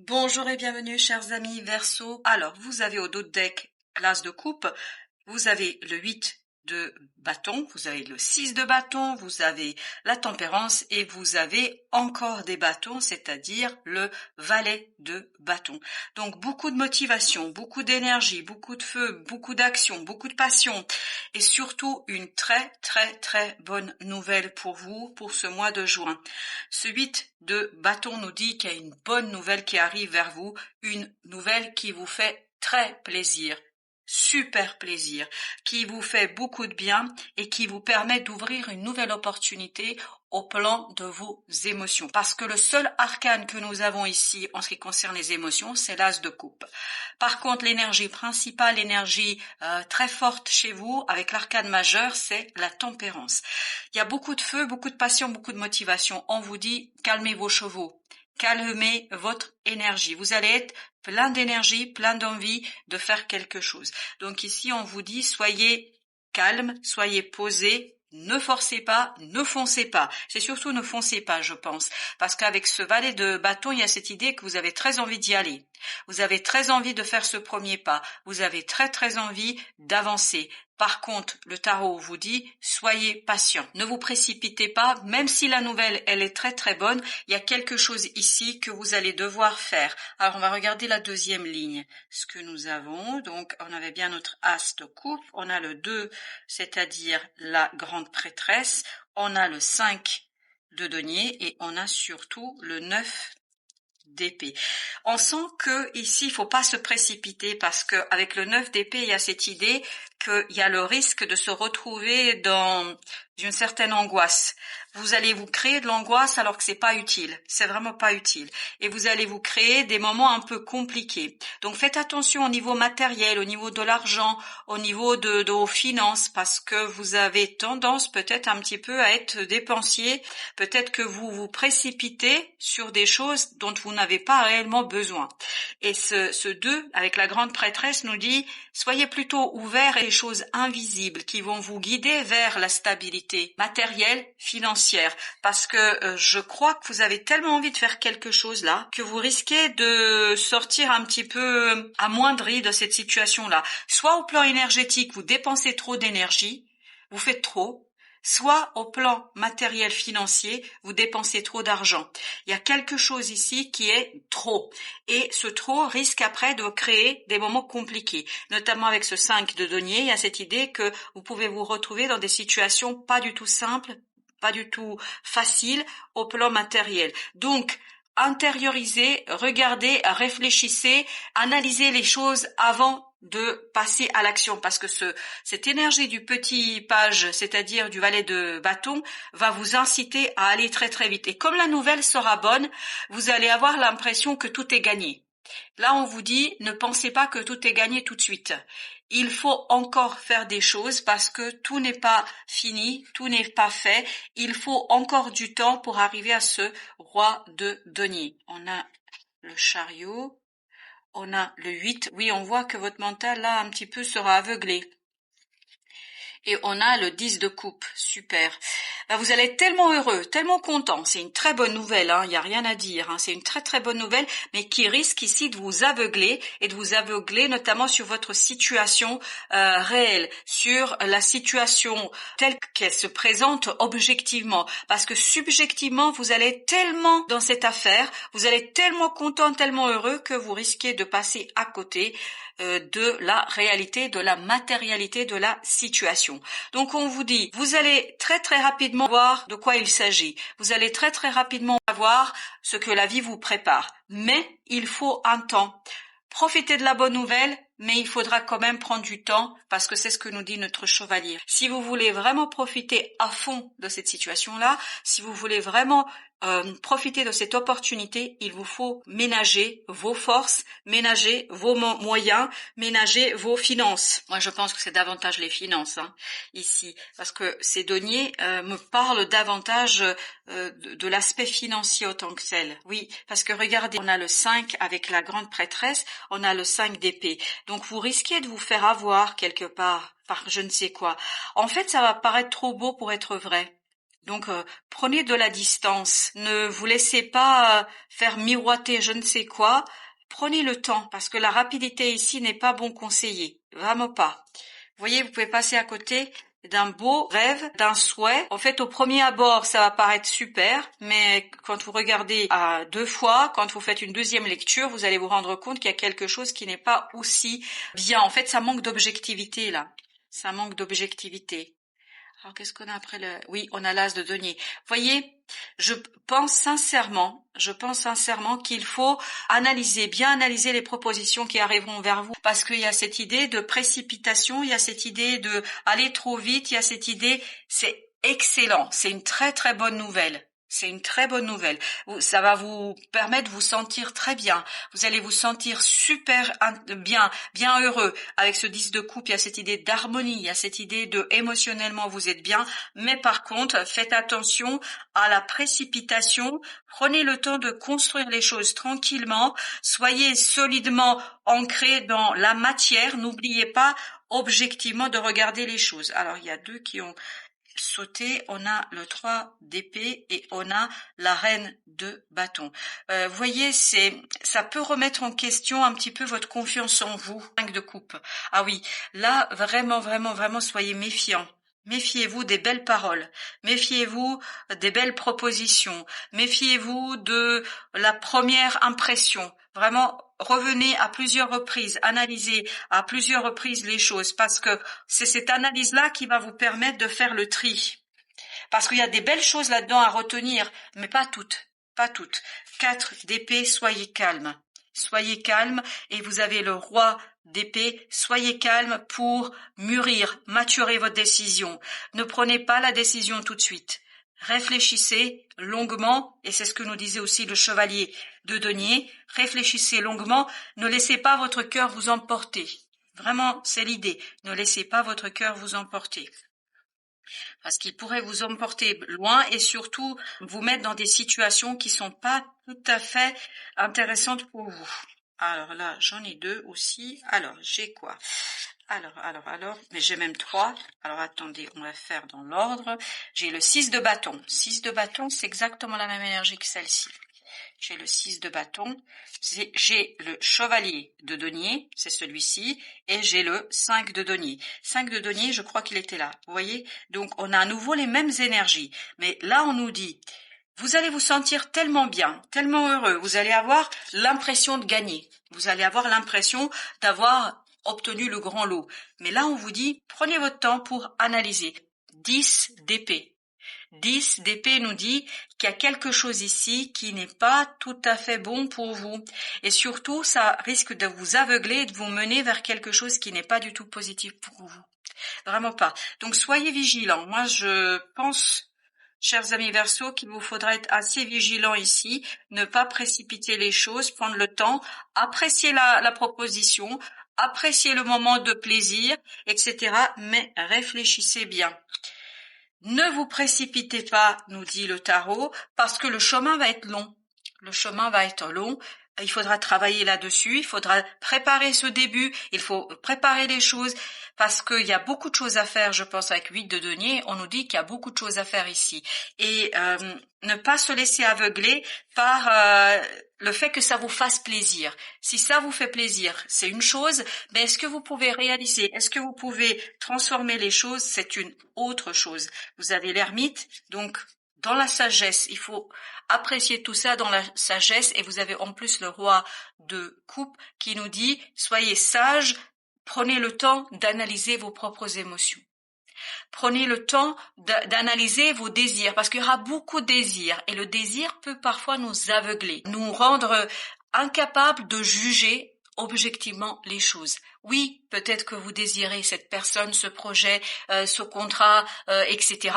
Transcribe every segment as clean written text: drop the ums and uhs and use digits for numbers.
Bonjour et bienvenue chers amis Verseau. Alors, vous avez au dos de deck l'As de coupe, vous avez le 8 de bâton, vous avez le 6 de bâton, vous avez la tempérance et vous avez encore des bâtons, c'est-à-dire le valet de bâton. Donc beaucoup de motivation, beaucoup d'énergie, beaucoup de feu, beaucoup d'action, beaucoup de passion et surtout une très bonne nouvelle pour vous pour ce mois de juin. Ce 8 de bâton nous dit qu'il y a une bonne nouvelle qui arrive vers vous, une nouvelle qui vous fait très plaisir. Super plaisir, qui vous fait beaucoup de bien et qui vous permet d'ouvrir une nouvelle opportunité au plan de vos émotions. Parce que le seul arcane que nous avons ici en ce qui concerne les émotions, c'est l'As de coupe. Par contre, l'énergie principale, l'énergie très forte chez vous, avec l'arcane majeur, c'est la tempérance. Il y a beaucoup de feu, beaucoup de passion, beaucoup de motivation. On vous dit, calmez vos chevaux. Calmez votre énergie. Vous allez être plein d'énergie, plein d'envie de faire quelque chose. Donc ici, on vous dit, soyez calme, soyez posé, ne forcez pas, ne foncez pas. C'est surtout ne foncez pas, je pense. Parce qu'avec ce valet de bâton, il y a cette idée que vous avez très envie d'y aller. Vous avez très envie de faire ce premier pas. Vous avez très envie d'avancer. Par contre, le tarot vous dit, soyez patient. Ne vous précipitez pas, même si la nouvelle, elle est très bonne, il y a quelque chose ici que vous allez devoir faire. Alors, on va regarder la deuxième ligne. Ce que nous avons, donc, on avait bien notre As de coupe, on a le 2, c'est-à-dire la grande prêtresse, on a le 5 de denier et on a surtout le 9 d'épée. On sent que ici il faut pas se précipiter parce que avec le 9 d'épée il y a cette idée qu'il y a le risque de se retrouver dans une certaine angoisse. Vous allez vous créer de l'angoisse alors que c'est pas utile. C'est vraiment pas utile. Et vous allez vous créer des moments un peu compliqués. Donc faites attention au niveau matériel, au niveau de l'argent, au niveau de vos finances parce que vous avez tendance peut-être un petit peu à être dépensier. Peut-être que vous vous précipitez sur des choses dont vous n'avez pas réellement besoin. Et ce 2, avec la grande prêtresse, nous dit, soyez plutôt ouverts et choses invisibles qui vont vous guider vers la stabilité matérielle, financière. Parce que je crois que vous avez tellement envie de faire quelque chose là, que vous risquez de sortir un petit peu amoindri de cette situation-là. Soit au plan énergétique, vous dépensez trop d'énergie, vous faites trop, soit au plan matériel financier, vous dépensez trop d'argent. Il y a quelque chose ici qui est trop. Et ce trop risque après de créer des moments compliqués. Notamment avec ce 5 de denier, il y a cette idée que vous pouvez vous retrouver dans des situations pas du tout simples, pas du tout faciles au plan matériel. Donc, intériorisez, regardez, réfléchissez, analysez les choses avant de passer à l'action parce que cette énergie du petit page, c'est-à-dire du valet de bâton, va vous inciter à aller très vite. Et comme la nouvelle sera bonne, vous allez avoir l'impression que tout est gagné. Là, on vous dit, ne pensez pas que tout est gagné tout de suite. Il faut encore faire des choses parce que tout n'est pas fini, tout n'est pas fait. Il faut encore du temps pour arriver à ce roi de denier. On a le chariot. On a le 8. Oui, on voit que votre mental, là, un petit peu sera aveuglé. Et on a le 10 de coupe. Super. Ben, vous allez être tellement heureux, tellement content. C'est une très bonne nouvelle, hein. Il n'y a rien à dire, hein. C'est une très bonne nouvelle, mais qui risque ici de vous aveugler et de vous aveugler notamment sur votre situation réelle, sur la situation telle qu'elle se présente objectivement. Parce que subjectivement, vous allez être tellement dans cette affaire, vous allez être tellement content, tellement heureux que vous risquez de passer à côté de la réalité, de la matérialité de la situation. Donc on vous dit, vous allez très rapidement voir de quoi il s'agit. Vous allez très rapidement voir ce que la vie vous prépare. Mais il faut un temps. Profitez de la bonne nouvelle, mais il faudra quand même prendre du temps parce que c'est ce que nous dit notre chevalier. Si vous voulez vraiment profiter à fond de cette situation-là, si vous voulez vraiment profiter de cette opportunité, il vous faut ménager vos forces, ménager vos moyens, ménager vos finances. Moi, je pense que c'est davantage les finances ici, parce que ces deniers me parlent davantage de l'aspect financier autant que tel. Oui, parce que regardez, on a le 5 avec la grande prêtresse, on a le 5 d'épée. Donc vous risquez de vous faire avoir quelque part par je ne sais quoi. En fait, ça va paraître trop beau pour être vrai. Donc, prenez de la distance. Ne vous laissez pas faire miroiter je ne sais quoi. Prenez le temps, parce que la rapidité ici n'est pas bon conseiller. Vraiment pas. Vous voyez, vous pouvez passer à côté d'un beau rêve, d'un souhait. En fait, au premier abord, ça va paraître super, mais quand vous regardez à 2 fois, quand vous faites une deuxième lecture, vous allez vous rendre compte qu'il y a quelque chose qui n'est pas aussi bien. En fait, ça manque d'objectivité, là. Ça manque d'objectivité. Alors, qu'est-ce qu'on a après le... Oui, on a l'as de denier. Voyez, je pense sincèrement qu'il faut bien analyser les propositions qui arriveront vers vous, parce qu'il y a cette idée de précipitation, il y a cette idée de aller trop vite, il y a cette idée, c'est excellent, c'est une très très bonne nouvelle. C'est une très bonne nouvelle. Ça va vous permettre de vous sentir très bien. Vous allez vous sentir super bien, bien heureux. Avec ce 10 de coupe, il y a cette idée d'harmonie, il y a cette idée de émotionnellement vous êtes bien. Mais par contre, faites attention à la précipitation. Prenez le temps de construire les choses tranquillement. Soyez solidement ancrés dans la matière. N'oubliez pas objectivement de regarder les choses. Alors, il y a 2 qui ont sauté, on a le 3 d'épée et on a la reine de bâton. Vous voyez, ça peut remettre en question un petit peu votre confiance en vous. 5 de coupe. Ah oui, là, vraiment, vraiment, vraiment, soyez méfiants. Méfiez-vous des belles paroles, méfiez-vous des belles propositions, méfiez-vous de la première impression. Vraiment, revenez à plusieurs reprises, analysez à plusieurs reprises les choses, parce que c'est cette analyse-là qui va vous permettre de faire le tri. Parce qu'il y a des belles choses là-dedans à retenir, mais pas toutes, pas toutes. 4 d'épée, soyez calme. Soyez calme et vous avez le roi d'épée, soyez calme pour mûrir, maturer votre décision. Ne prenez pas la décision tout de suite. Réfléchissez longuement, et c'est ce que nous disait aussi le chevalier de denier, réfléchissez longuement, ne laissez pas votre cœur vous emporter. Vraiment, c'est l'idée, ne laissez pas votre cœur vous emporter. Parce qu'il pourrait vous emporter loin et surtout vous mettre dans des situations qui sont pas tout à fait intéressantes pour vous. Alors là, j'en ai 2 aussi. Alors, j'ai quoi? Alors, mais j'ai même 3. Alors attendez, on va faire dans l'ordre. J'ai le 6 de bâton. 6 de bâton, c'est exactement la même énergie que celle-ci. J'ai le 6 de bâton, j'ai le chevalier de denier, c'est celui-ci, et j'ai le 5 de denier. 5 de denier, je crois qu'il était là, vous voyez? Donc on a à nouveau les mêmes énergies, mais là on nous dit, vous allez vous sentir tellement bien, tellement heureux, vous allez avoir l'impression de gagner, vous allez avoir l'impression d'avoir obtenu le grand lot. Mais là on vous dit, prenez votre temps pour analyser. 10 d'épée. 10 d'épée nous dit qu'il y a quelque chose ici qui n'est pas tout à fait bon pour vous. Et surtout, ça risque de vous aveugler et de vous mener vers quelque chose qui n'est pas du tout positif pour vous. Vraiment pas. Donc, soyez vigilants. Moi, je pense, chers amis Verseaux, qu'il vous faudra être assez vigilants ici, ne pas précipiter les choses, prendre le temps, apprécier la proposition, apprécier le moment de plaisir, etc. Mais réfléchissez bien. Ne vous précipitez pas, nous dit le tarot, parce que le chemin va être long. Le chemin va être long. Il faudra travailler là-dessus, il faudra préparer ce début, il faut préparer les choses, parce qu'il y a beaucoup de choses à faire, je pense, avec 8 de denier, on nous dit qu'il y a beaucoup de choses à faire ici. Et ne pas se laisser aveugler par le fait que ça vous fasse plaisir. Si ça vous fait plaisir, c'est une chose, mais est-ce que vous pouvez réaliser, est-ce que vous pouvez transformer les choses, c'est une autre chose. Vous avez l'ermite, donc dans la sagesse, il faut apprécier tout ça dans la sagesse, et vous avez en plus le roi de coupe qui nous dit soyez sages, prenez le temps d'analyser vos propres émotions. Prenez le temps d'analyser vos désirs, parce qu'il y aura beaucoup de désirs, et le désir peut parfois nous aveugler, nous rendre incapables de juger objectivement les choses. Oui, peut-être que vous désirez cette personne, ce projet, ce contrat, etc.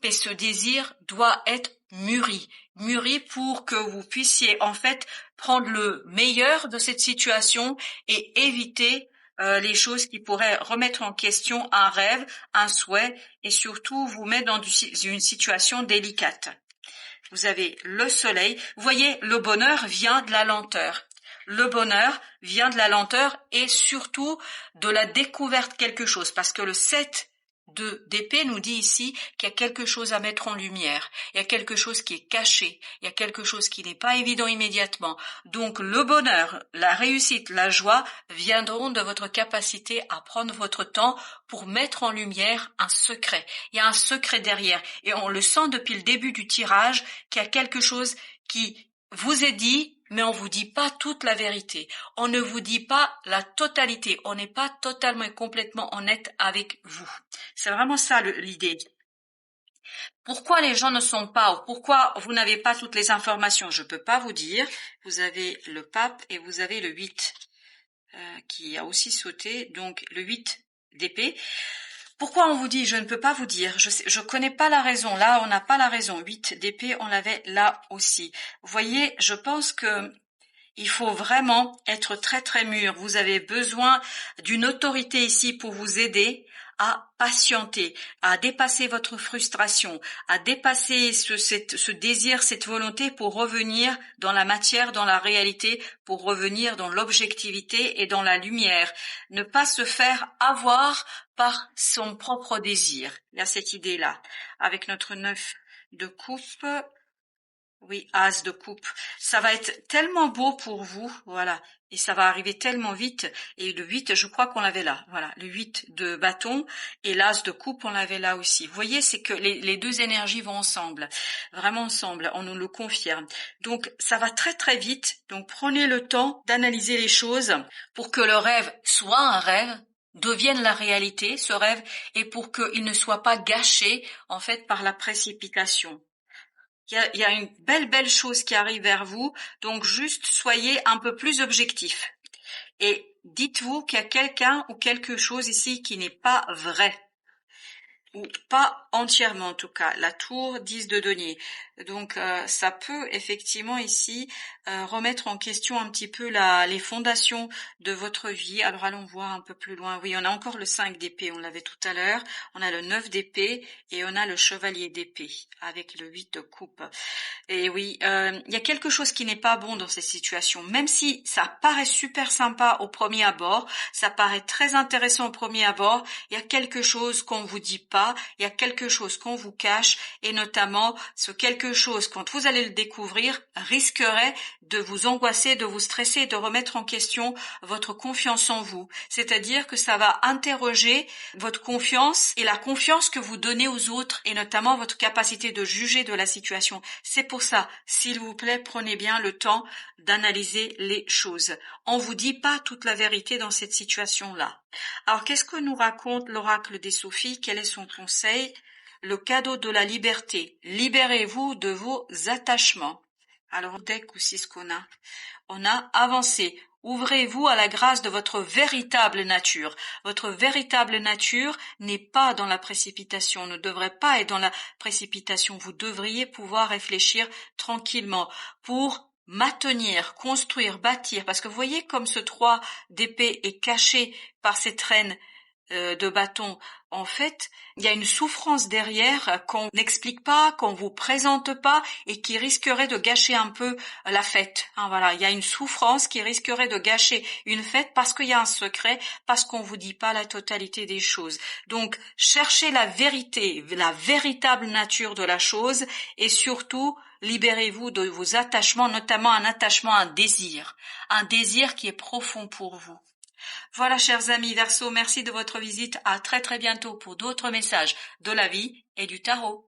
Mais ce désir doit être mûri pour que vous puissiez en fait prendre le meilleur de cette situation et éviter les choses qui pourraient remettre en question un rêve, un souhait et surtout vous mettre dans une situation délicate. Vous avez le soleil. Vous voyez, le bonheur vient de la lenteur. Le bonheur vient de la lenteur et surtout de la découverte de quelque chose. Parce que le 7 d'épée nous dit ici qu'il y a quelque chose à mettre en lumière, il y a quelque chose qui est caché, il y a quelque chose qui n'est pas évident immédiatement. Donc le bonheur, la réussite, la joie viendront de votre capacité à prendre votre temps pour mettre en lumière un secret. Il y a un secret derrière et on le sent depuis le début du tirage qu'il y a quelque chose qui vous est dit, mais on vous dit pas toute la vérité. On ne vous dit pas la totalité. On n'est pas totalement et complètement honnête avec vous. C'est vraiment ça l'idée. Pourquoi les gens ne sont pas, ou pourquoi vous n'avez pas toutes les informations, je peux pas vous dire. Vous avez le pape et vous avez le 8 qui a aussi sauté, donc le 8 d'épée. Pourquoi on vous dit, je ne peux pas vous dire, je connais pas la raison, là on n'a pas la raison, 8 d'épée on l'avait là aussi. Vous voyez, je pense que il faut vraiment être très très mûr. Vous avez besoin d'une autorité ici pour vous aider à patienter, à dépasser votre frustration, à dépasser ce désir, cette volonté pour revenir dans la matière, dans la réalité, pour revenir dans l'objectivité et dans la lumière. Ne pas se faire avoir par son propre désir. Il y a cette idée-là. Avec notre 9 de coupe, oui, as de coupe. Ça va être tellement beau pour vous, voilà. Et ça va arriver tellement vite. Et le 8, je crois qu'on l'avait là. Voilà, le 8 de bâton et l'as de coupe, on l'avait là aussi. Vous voyez, c'est que les deux énergies vont ensemble. Vraiment ensemble, on nous le confirme. Donc, ça va très très vite. Donc, prenez le temps d'analyser les choses pour que le rêve soit un rêve, devienne la réalité, ce rêve, et pour qu'il ne soit pas gâché, en fait, par la précipitation. Il y a une belle chose qui arrive vers vous, donc juste soyez un peu plus objectif. Et dites-vous qu'il y a quelqu'un ou quelque chose ici qui n'est pas vrai. Ou pas entièrement en tout cas, la tour 10 de denier. Donc ça peut effectivement ici remettre en question un petit peu les fondations de votre vie. Alors allons voir un peu plus loin. Oui, on a encore le 5 d'épée, on l'avait tout à l'heure. On a le 9 d'épée et on a le chevalier d'épée avec le 8 de coupe. Et oui, il y a quelque chose qui n'est pas bon dans ces situations. Même si ça paraît super sympa au premier abord, ça paraît très intéressant au premier abord, il y a quelque chose qu'on vous dit pas, il y a quelque chose qu'on vous cache, et notamment ce quelque chose, quand vous allez le découvrir, risquerait de vous angoisser, de vous stresser, de remettre en question votre confiance en vous. C'est-à-dire que ça va interroger votre confiance et la confiance que vous donnez aux autres, et notamment votre capacité de juger de la situation. C'est pour ça, s'il vous plaît, prenez bien le temps d'analyser les choses. On vous dit pas toute la vérité dans cette situation-là. Alors, qu'est-ce que nous raconte l'oracle des Sophies? Quel est son conseil? Le cadeau de la liberté. Libérez-vous de vos attachements. Alors, deck aussi ce qu'on a. On a avancé. Ouvrez-vous à la grâce de votre véritable nature. Votre véritable nature n'est pas dans la précipitation, ne devrait pas être dans la précipitation. Vous devriez pouvoir réfléchir tranquillement pour maintenir, construire, bâtir. Parce que vous voyez comme ce 3 d'épée est caché par cette reine de bâton. En fait, il y a une souffrance derrière qu'on n'explique pas, qu'on vous présente pas et qui risquerait de gâcher un peu la fête. Hein, voilà, il y a une souffrance qui risquerait de gâcher une fête parce qu'il y a un secret, parce qu'on vous dit pas la totalité des choses. Donc, cherchez la vérité, la véritable nature de la chose et surtout, libérez-vous de vos attachements, notamment un attachement à un désir qui est profond pour vous. Voilà, chers amis Verseau, merci de votre visite. À très très bientôt pour d'autres messages de la vie et du tarot.